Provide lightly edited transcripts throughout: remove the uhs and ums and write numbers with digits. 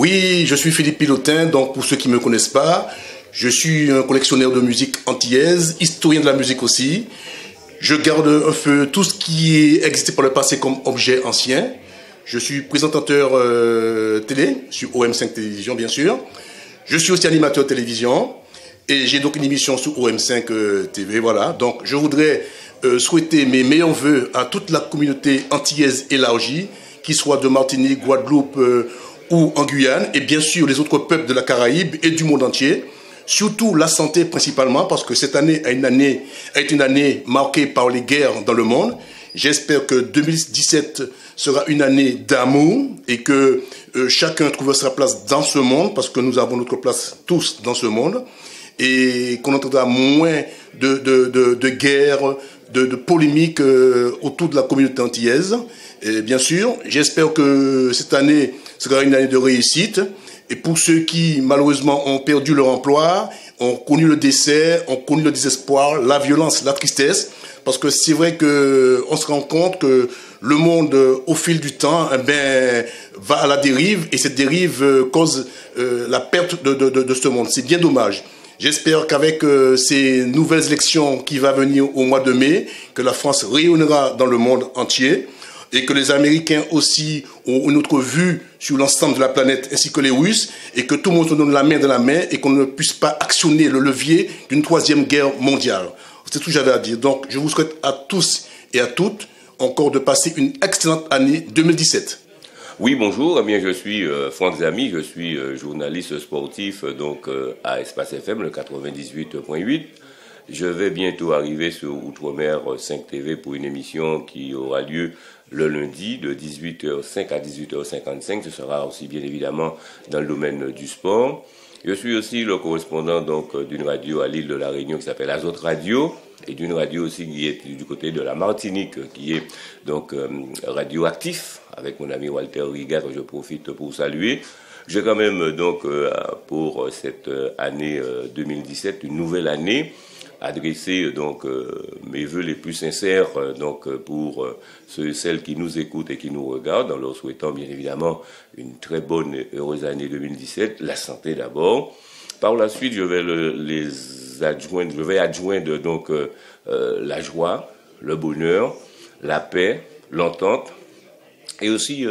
Oui, je suis Philippe Pilotin, donc pour ceux qui ne me connaissent pas, je suis un collectionneur de musique antillaise, historien de la musique aussi. Je garde un peu tout ce qui existait par le passé comme objet ancien. Je suis présentateur télé, sur OM5 Télévision bien sûr. Je suis aussi animateur télévision et j'ai donc une émission sur OM5 TV, voilà. Donc je voudrais souhaiter mes meilleurs vœux à toute la communauté antillaise élargie, qui soit de Martinique, Guadeloupe ou en Guyane, et bien sûr les autres peuples de la Caraïbe et du monde entier. Surtout la santé principalement, parce que cette année a été une année marquée par les guerres dans le monde. J'espère que 2017 sera une année d'amour et que chacun trouvera sa place dans ce monde, parce que nous avons notre place tous dans ce monde, et qu'on entendra moins de guerres, de polémiques autour de la communauté antillaise. Et bien sûr, j'espère que cette année sera une année de réussite. Et pour ceux qui, malheureusement, ont perdu leur emploi, ont connu le décès, ont connu le désespoir, la violence, la tristesse, parce que c'est vrai qu'on se rend compte que le monde, au fil du temps, va à la dérive, et cette dérive cause la perte de ce monde. C'est bien dommage. J'espère qu'avec ces nouvelles élections qui vont venir au mois de mai, que la France rayonnera dans le monde entier, et que les Américains aussi ont une autre vue sur l'ensemble de la planète, ainsi que les Russes, et que tout le monde se donne la main dans la main, et qu'on ne puisse pas actionner le levier d'une troisième guerre mondiale. C'est tout ce que j'avais à dire. Donc, je vous souhaite à tous et à toutes encore de passer une excellente année 2017. Oui, bonjour. Eh bien, je suis Franck Zami, je suis journaliste sportif donc à Espace FM, le 98.8. Je vais bientôt arriver sur Outre-mer 5 TV pour une émission qui aura lieu le lundi de 18h05 à 18h55. Ce sera aussi bien évidemment dans le domaine du sport. Je suis aussi le correspondant donc d'une radio à l'île de la Réunion qui s'appelle Azote Radio, et d'une radio aussi qui est du côté de la Martinique, qui est donc radioactif, avec mon ami Walter Riga, que je profite pour saluer. J'ai quand même donc pour cette année 2017, une nouvelle année, adresser donc mes vœux les plus sincères donc pour ceux et celles qui nous écoutent et qui nous regardent, en leur souhaitant bien évidemment une très bonne et heureuse année 2017, la santé d'abord. Par la suite, je vais adjoindre donc la joie, le bonheur, la paix, l'entente, et aussi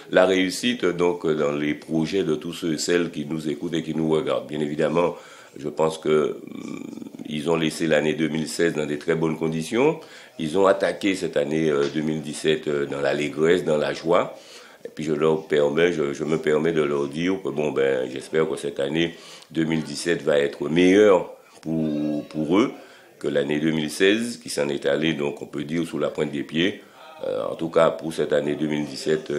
la réussite donc dans les projets de tous ceux et celles qui nous écoutent et qui nous regardent. Bien évidemment, je pense que ils ont laissé l'année 2016 dans des très bonnes conditions. Ils ont attaqué cette année 2017 dans l'allégresse, dans la joie. Et puis je me permets de leur dire que j'espère que cette année 2017 va être meilleure pour eux que l'année 2016, qui s'en est allée, donc on peut dire, sous la pointe des pieds. En tout cas, pour cette année 2017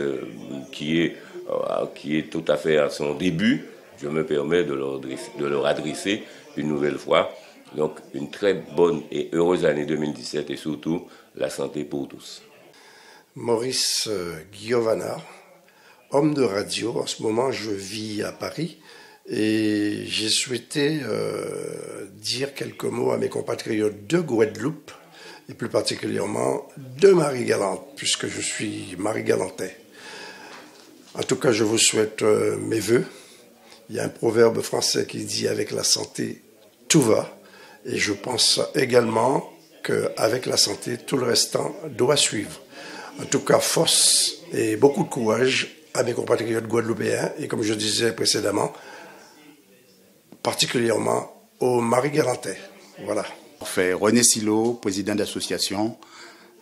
qui est tout à fait à son début, je me permets de leur adresser une nouvelle fois donc une très bonne et heureuse année 2017 et surtout la santé pour tous. Maurice Giovanna, homme de radio. En ce moment, je vis à Paris et j'ai souhaité dire quelques mots à mes compatriotes de Guadeloupe et plus particulièrement de Marie-Galante, puisque je suis Marie-Galantais. En tout cas, je vous souhaite mes vœux. Il y a un proverbe français qui dit « avec la santé, tout va ». Et je pense également qu'avec la santé, tout le restant doit suivre. En tout cas, force et beaucoup de courage à mes compatriotes guadeloupéens et, comme je disais précédemment, particulièrement aux Marie-Galantais. Voilà. René Silo, président d'association,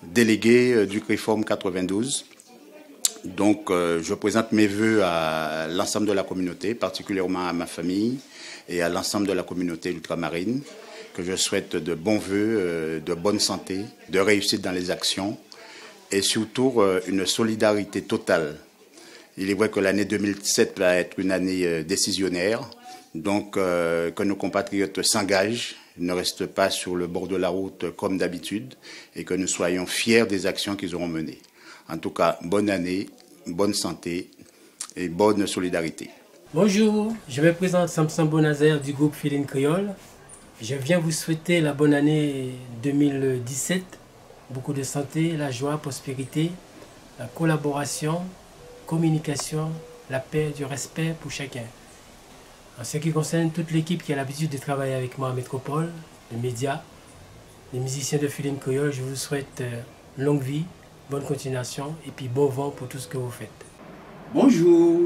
délégué du CRIFORM 92. Donc, je présente mes vœux à l'ensemble de la communauté, particulièrement à ma famille et à l'ensemble de la communauté ultramarine, que je souhaite de bons vœux, de bonne santé, de réussite dans les actions et surtout une solidarité totale. Il est vrai que l'année 2007 va être une année décisionnaire, donc que nos compatriotes s'engagent, ne restent pas sur le bord de la route comme d'habitude et que nous soyons fiers des actions qu'ils auront menées. En tout cas, bonne année, bonne santé et bonne solidarité. Bonjour, je me présente Samson Bonazer du groupe Féline Créole. Je viens vous souhaiter la bonne année 2017. Beaucoup de santé, la joie, prospérité, la collaboration, communication la paix, du respect pour chacun. En ce qui concerne toute l'équipe qui a l'habitude de travailler avec moi en métropole, les médias, les musiciens de Feeling Creole, je vous souhaite longue vie, bonne continuation et puis bon vent pour tout ce que vous faites. Bonjour,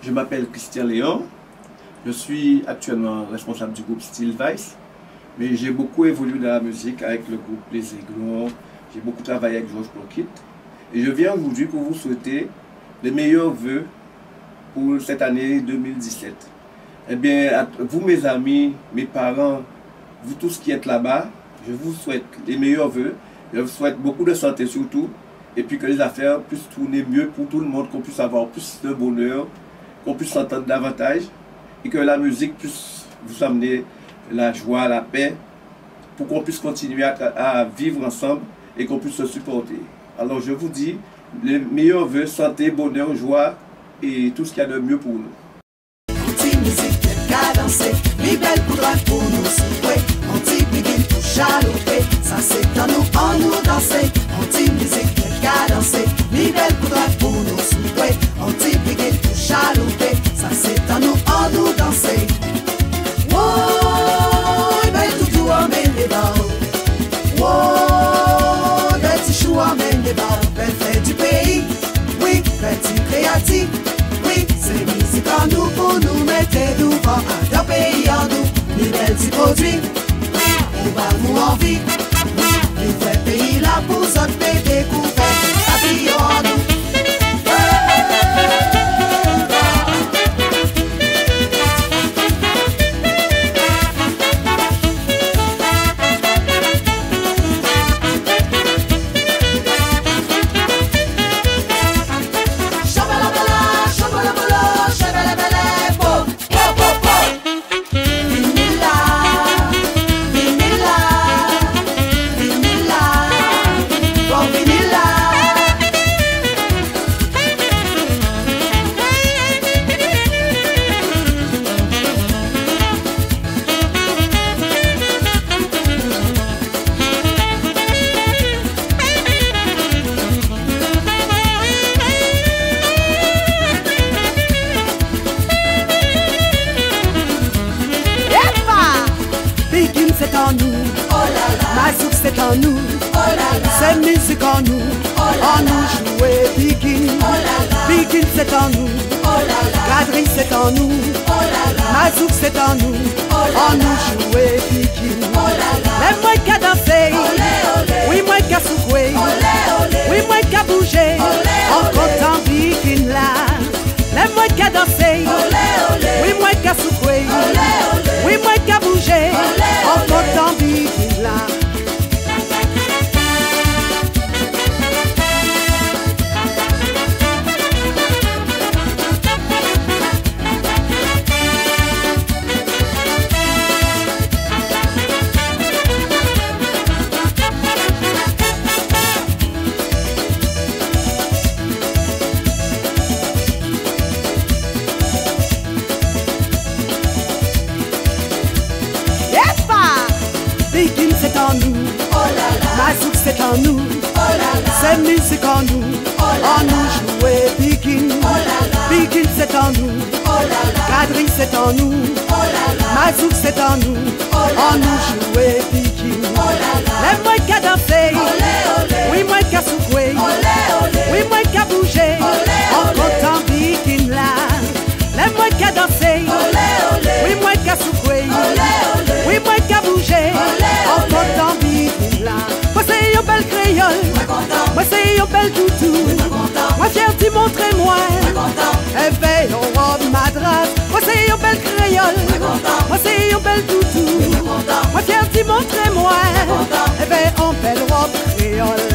je m'appelle Christian Léon. Je suis actuellement responsable du groupe Steel Vice, mais j'ai beaucoup évolué dans la musique avec le groupe Les Aiglons. J'ai beaucoup travaillé avec Georges Blockit. Et je viens aujourd'hui pour vous souhaiter les meilleurs vœux pour cette année 2017. Eh bien, vous mes amis, mes parents, vous tous qui êtes là-bas, je vous souhaite les meilleurs vœux. Je vous souhaite beaucoup de santé surtout. Et puis que les affaires puissent tourner mieux pour tout le monde, qu'on puisse avoir plus de bonheur, qu'on puisse s'entendre davantage. Et que la musique puisse vous amener la joie, la paix, pour qu'on puisse continuer à vivre ensemble et qu'on puisse se supporter. Alors je vous dis, les meilleurs vœux, santé, bonheur, joie et tout ce qu'il y a de mieux pour nous. Anti-musique, cadencée, les belles poudres pour nous souffler. Anti-biguine pour chalouper, ça c'est en nous danser. Anti-musique, cadencée, les belles poudres pour nous souffler. Anti-biguine pour chalouper, ça c'est en nous danser. Oh, belle toutou emmène les barreaux. Oh, petit chou emmène les barreaux. Belle fête du pays, oui, petit créatif. Oui, c'est musique en nous pour nous mettre devant un pays en nous. Les belles petits produits, on va nous en vie. Les vrais pays là pour autres pays découverts, habillés en nous. C'est en nous, Mazouk c'est en nous, c'est musique en nous, en nous jouer Biguine, Biguine c'est en nous, Gadri c'est en nous, Mazouk c'est en nous, en nous jouer Biguine. Les moins qu'à danser, oui moins qu'à souffler, oui moins qu'à bouger, en comptant Biguine là. Les moins qu'à danser, oui moins qu'à souffler, oui moins qu'à bouger, en comptant Biguine là. Biguine c'est en nous, Mazouk c'est en nous, c'est musique en nous, en nous jouer Biguine, Biguine c'est en nous, Gadri c'est en nous, Mazouk c'est en nous, en nous jouer Biguine. Les moins qu'à danser, oui moins qu'à souffler, oui moins qu'à bouger, en comptant Biguine là. Les moins qu'à danser, oui moins qu'à souffler, oui moins qu'à bouger, en comptant Biguine là. Moi c'est une belle créole, moi c'est une belle toutou, moi fier d'y montrer moi, éveille en robe madras. Moi c'est une belle créole, moi c'est une belle toutou, moi fier d'y montrer moi, éveille en belle robe créole.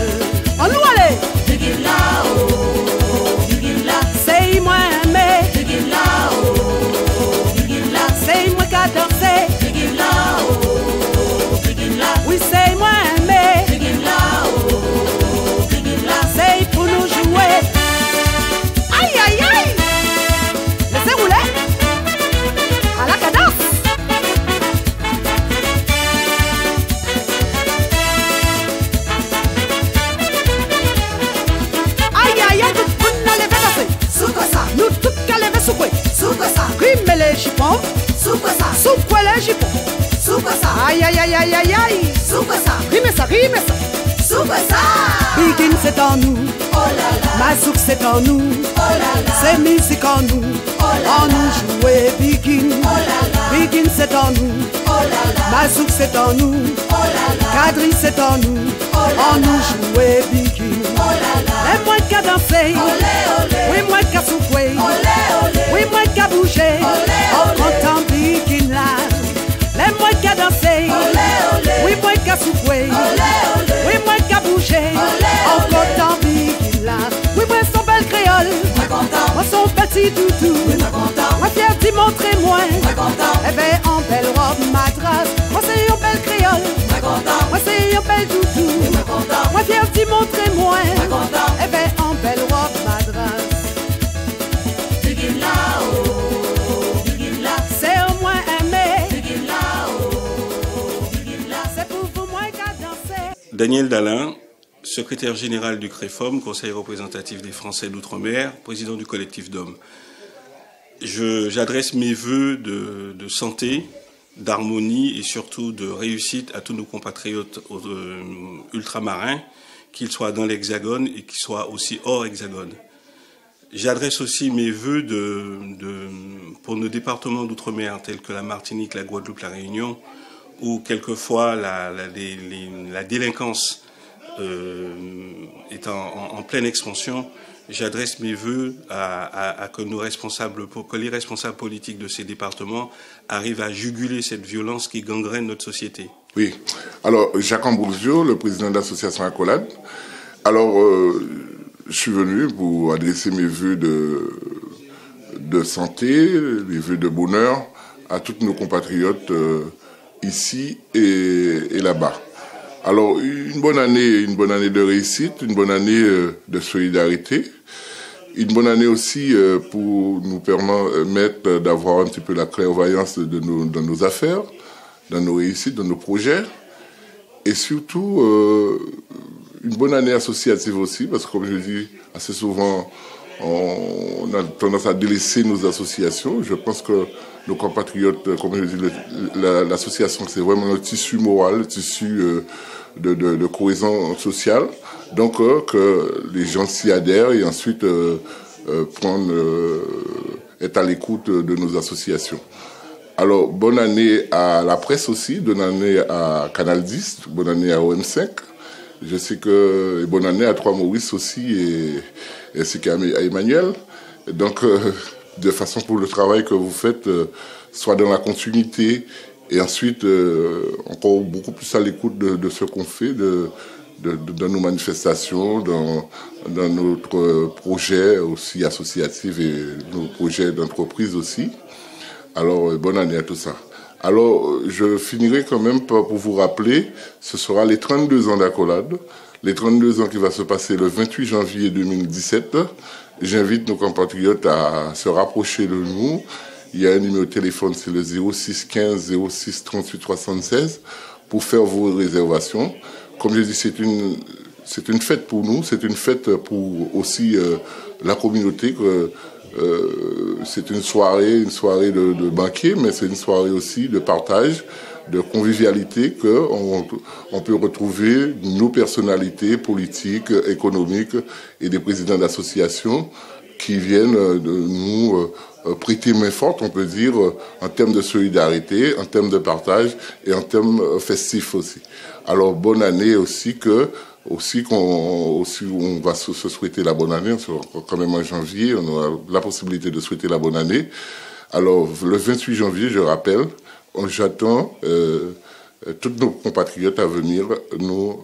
En nous allez, Biguine là, oh, Biguine là, c'est moi mais Biguine là, oh, Biguine là, c'est moi qu'à danser, Biguine là, oh, Biguine là, oui c'est moi mais Biguine là, oh, Biguine là, c'est pour nous jouer. Aïe aïe aïe, laissez rouler à la cadence. Aïe aïe aïe aïe aïe aïe. Soupe ça. Rime ça, rime ça. Soupe ça. Begin c'est en nous. Oh là là. Mazouk c'est en nous. Oh là là. C'est musique en nous. En nous jouer Begin. Oh là là. Begin c'est en nous. Oh là là. Mazouk c'est en nous. Oh là là. Kadri c'est en nous. En nous jouer Begin. Oh là là. Les moins qu'à danser. Olé olé. Oui moins qu'à souffler. Olé olé. Oui moins qu'à bouger. Olé En olé. comptant Begin là. Les moins qu'à danser. Olé olé. Oui moins qu'à souffler. Olé olé. Oui moins qu'à bouger. Olé En olé. comptant Begin là. Oui moi son belle créole. Pas content. Moi son petit doudou. Pas content. Moi fier d'y montrer moi. Pas content. Eh ben en belle robe madras. Moi c'est un belle créole. Pas content. Moi c'est un belle doudou. Pas content. Moi fier d'y montrer moi. Pas content. Eh ben en belle robe madras. Begin là oh. Begin là. C'est au moins aimé. Begin là oh. Begin là. C'est pour vous moins qu'à danser. Daniel Dalin, secrétaire général du CREFOM, Conseil représentatif des Français d'Outre-mer, président du collectif d'hommes. J'adresse mes vœux de santé, d'harmonie et surtout de réussite à tous nos compatriotes ultramarins, qu'ils soient dans l'Hexagone et qu'ils soient aussi hors Hexagone. J'adresse aussi mes vœux pour nos départements d'outre-mer tels que la Martinique, la Guadeloupe, la Réunion, où quelquefois la délinquance est en pleine expansion. J'adresse mes vœux à que les responsables politiques de ces départements arrivent à juguler cette violence qui gangrène notre société. Oui. Alors, Jacques Ambourgio, le président de l'association Accolade. Alors, je suis venu pour adresser mes vœux de santé, les vœux de bonheur à tous nos compatriotes ici et là-bas. Alors, une bonne année de réussite, une bonne année de solidarité, une bonne année aussi pour nous permettre d'avoir un petit peu la clairvoyance dans nos affaires, dans nos réussites, dans nos projets, et surtout une bonne année associative aussi, parce que comme je dis assez souvent, on a tendance à délaisser nos associations. Je pense que nos compatriotes, comme je dis, l'association, c'est vraiment le tissu moral, le tissu de cohésion sociale. Donc, que les gens s'y adhèrent et ensuite être à l'écoute de nos associations. Alors, bonne année à la presse aussi, bonne année à Canal 10, bonne année à OM5. Je sais que, et bonne année à Trois Maurice aussi, ainsi qu'à Emmanuel. Donc, de façon pour le travail que vous faites, soit dans la continuité, et ensuite, encore beaucoup plus à l'écoute de ce qu'on fait, dans nos manifestations, dans notre projet aussi associatif et nos projets d'entreprise aussi. Alors, bonne année à tout ça. Alors, je finirai quand même pour vous rappeler, ce sera les 32 ans d'Accolade, les 32 ans qui va se passer le 28 janvier 2017. J'invite nos compatriotes à se rapprocher de nous. Il y a un numéro de téléphone, c'est le 06 15 06 38 76 pour faire vos réservations. Comme je dis, c'est une fête pour nous, c'est une fête pour aussi la communauté. C'est une soirée de banquet, mais c'est une soirée aussi de partage, de convivialité, qu'on peut retrouver nos personnalités politiques, économiques et des présidents d'associations qui viennent de nous prêter main forte, on peut dire, en termes de solidarité, en termes de partage et en termes festifs aussi. Alors, bonne année aussi on va se souhaiter la bonne année, quand même en janvier, on a la possibilité de souhaiter la bonne année. Alors, le 28 janvier, je rappelle, j'attends tous nos compatriotes à venir nous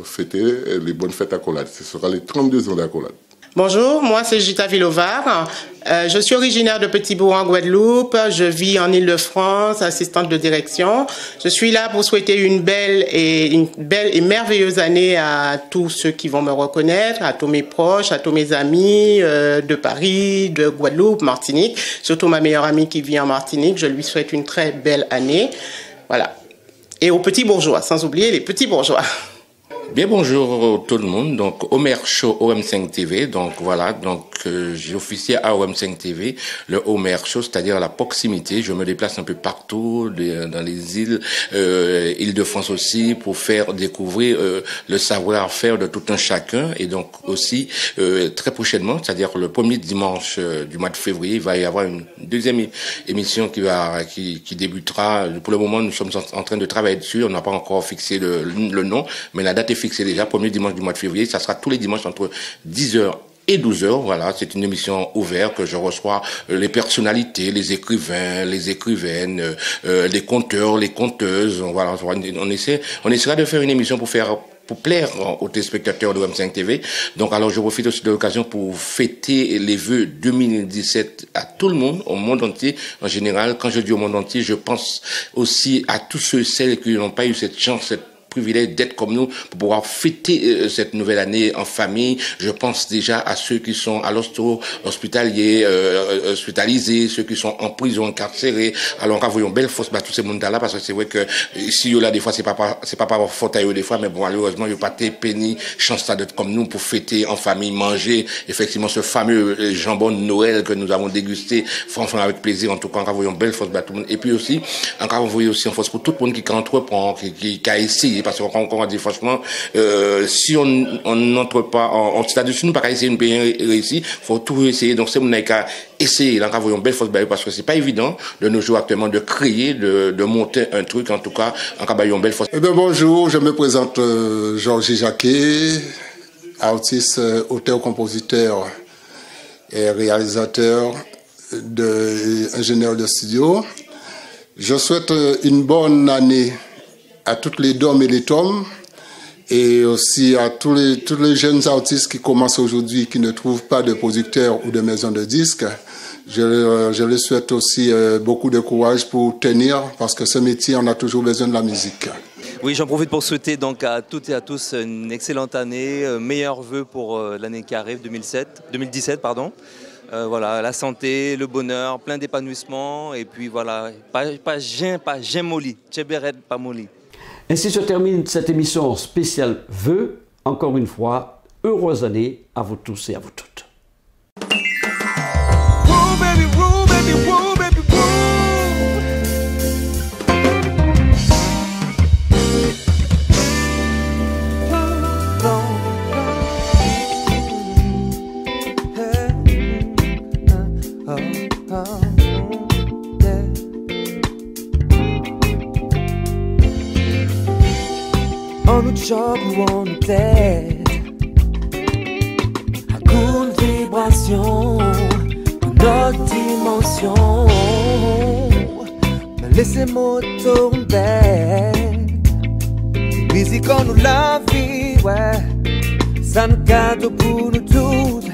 fêter les bonnes fêtes Accolade. Ce sera les 32 ans d'Accolade. Bonjour, moi c'est Gita Villovar. Je suis originaire de Petit-Bourg en Guadeloupe. Je vis en Île-de-France, assistante de direction. Je suis là pour souhaiter une belle et merveilleuse année à tous ceux qui vont me reconnaître, à tous mes proches, à tous mes amis de Paris, de Guadeloupe, Martinique. Surtout ma meilleure amie qui vit en Martinique. Je lui souhaite une très belle année. Voilà. Et aux petits bourgeois, sans oublier les petits bourgeois. Bien, bonjour tout le monde. Donc, Omer Show OM5 TV. Donc, voilà. Donc, j'ai officié à OM5 TV le Omer Show, c'est-à-dire la proximité. Je me déplace un peu partout, dans les îles, Île-de-France aussi, pour faire découvrir le savoir-faire de tout un chacun. Et donc, aussi, très prochainement, c'est-à-dire le premier dimanche du mois de février, il va y avoir une deuxième émission qui débutera. Pour le moment, nous sommes en train de travailler dessus. On n'a pas encore fixé le nom, mais la date est fixée déjà, premier dimanche du mois de février. Ça sera tous les dimanches entre 10h et 12h. Voilà, c'est une émission ouverte que je reçois les personnalités, les écrivains, les écrivaines, les conteurs, les conteuses. Voilà, on essaiera de faire une émission pour plaire aux téléspectateurs de OM5 TV. Donc, alors, je profite aussi de l'occasion pour fêter les vœux 2017 à tout le monde, au monde entier. En général, quand je dis au monde entier, je pense aussi à tous ceux et celles qui n'ont pas eu cette chance, cette privilège d'être comme nous pour pouvoir fêter cette nouvelle année en famille. Je pense déjà à ceux qui sont à l'hosto hospitalier, hospitalisés, ceux qui sont en prison, incarcérés. Alors, quand vous voyez belle force, tous ces monde-là, parce que c'est vrai que ici, là, des fois, c'est pas par faute à eux, des fois, mais bon, malheureusement, il n'y a pas de pénis, chance d'être comme nous pour fêter en famille, manger, effectivement, ce fameux jambon de Noël que nous avons dégusté, franchement, avec plaisir, en tout cas, quand vous voyez belle force, tout le monde. Et puis aussi, quand vous voyez aussi en force pour tout le monde qui entreprend, qui a essayé, parce qu'on dit franchement, si on n'entre pas c'est-à-dire si nous pas essayer une pays réussi, faut tout essayer. Donc c'est mon qu'à essayer là, quand vous voyez une belle force parce que c'est pas évident de nos jours actuellement de créer, de monter un truc en tout cas en cas une belle force. Eh bien bonjour, je me présente Georges Jacquet, artiste, auteur, compositeur et réalisateur ingénieur de studio. Je souhaite une bonne année à toutes les dames et les tomes, et aussi à tous les jeunes artistes qui commencent aujourd'hui, qui ne trouvent pas de producteurs ou de maisons de disques. Je leur souhaite aussi beaucoup de courage pour tenir, parce que ce métier, on a toujours besoin de la musique. Oui, j'en profite pour souhaiter donc à toutes et à tous une excellente année, meilleurs vœux pour l'année qui arrive, 2017, pardon. Voilà, la santé, le bonheur, plein d'épanouissement, et puis voilà, pas molli, tchéberet, pas molli. Ainsi se termine cette émission spéciale Vœux. Encore une fois, heureuse année à vous tous et à vous toutes. On the job ou on the tête, à coup de vibration, notre dimension, mais laissez-moi tourner. Musique en nous la vie, ouais, ça nous cadeau pour nous toutes.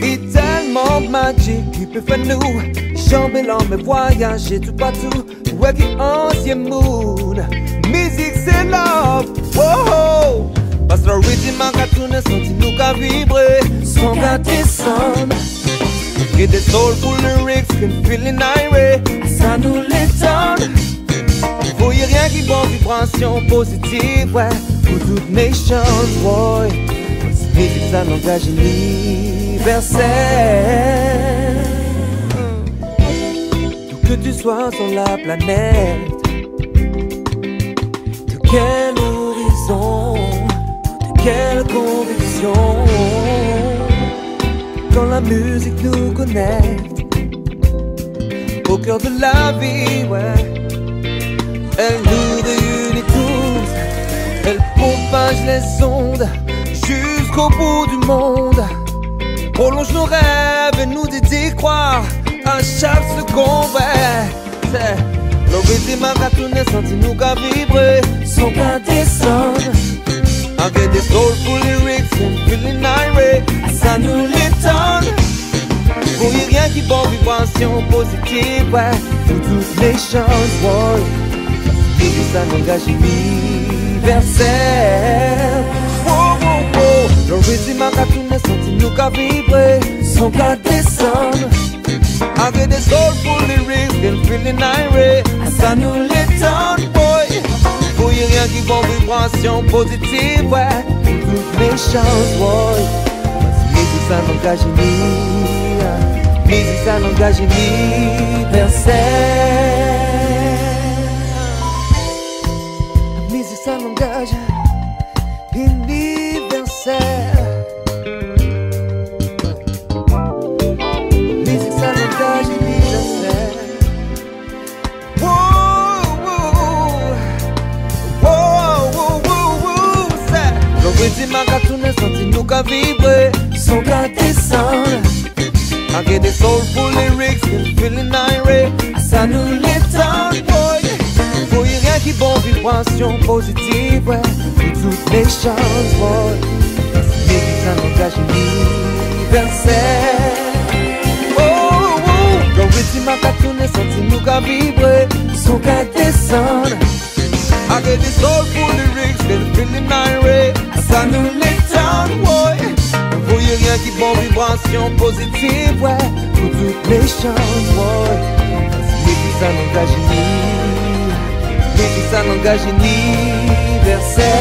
Et tellement magique qui peut faire nous chambellan, mais voyager tout partout. Ouais, qui ancien mood. Musique c'est love, oh oh. Parce que le rythme a tourné, senti nous qu'à vibrer. Son qu'à descendre. Get the soulful lyrics, can feel in irate. Ça nous l'étonne. Voyez rien qui bon, vibration positive, ouais. Pour toute nation, boy. Musique c'est un langage universel. D'où que tu sois sur la planète, quel horizon, de quelle conviction, quand la musique nous connecte au cœur de la vie, ouais. Elle nous réunit tous, elle propage les ondes jusqu'au bout du monde, prolonge nos rêves et nous dit d'y croire à chaque seconde, ouais. Le rythme a tourné, senti nous qu'à vibrer. Son qu'à descendre. I get the soulful lyrics and feeling irate. Ça nous l'étonne. Voyez rien qui bon, vibration positive, ouais. Pour toutes les chances, ouais. Et c'est un langage universel. Oh, oh, oh. Le rythme a tourné, senti nous qu'à vibrer. Son qu'à descendre. I get the soulful lyrics and feeling irate. Ça nous l'étonne, boy. Voyez voyez rien qui vont vibration positive, ouais. Toutes les chances, ouais. Musique, ça n'engage ni. Musique, ça n'engage universel. La musique, ça n'engage universel. Musique, ça n'engage universel. Dit ma cartoon senti nous qu'à vibrer, son qu'à descendre. I get the soulful lyrics, still feeling irate. Ça nous l'étonne, boy. Voyez rien qui bon vibration positive, ouais. Et toutes les chances, boy. Mais ça n'engage universel. Oh, oh. Le rythme ma cartoon senti nous qu'à vibrer, son qu'à descendre. I get the soulful lyrics, still feeling irate. Ça nous l'étonne, ouais. Voyez rien qui bon vibration positive, ouais. Pour toutes les chances, ouais. Mais qui ça n'engage ni. Mais qui ça n'engage universel.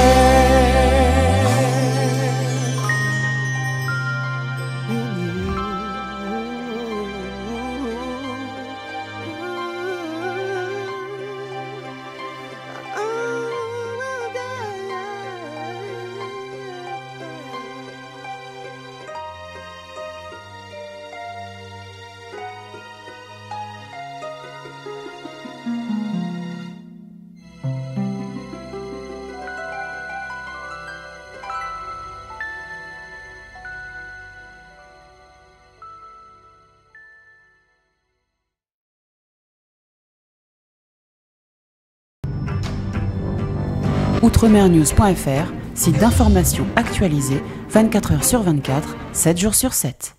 Outremernews.fr, site d'information actualisé 24 h sur 24, 7 jours sur 7.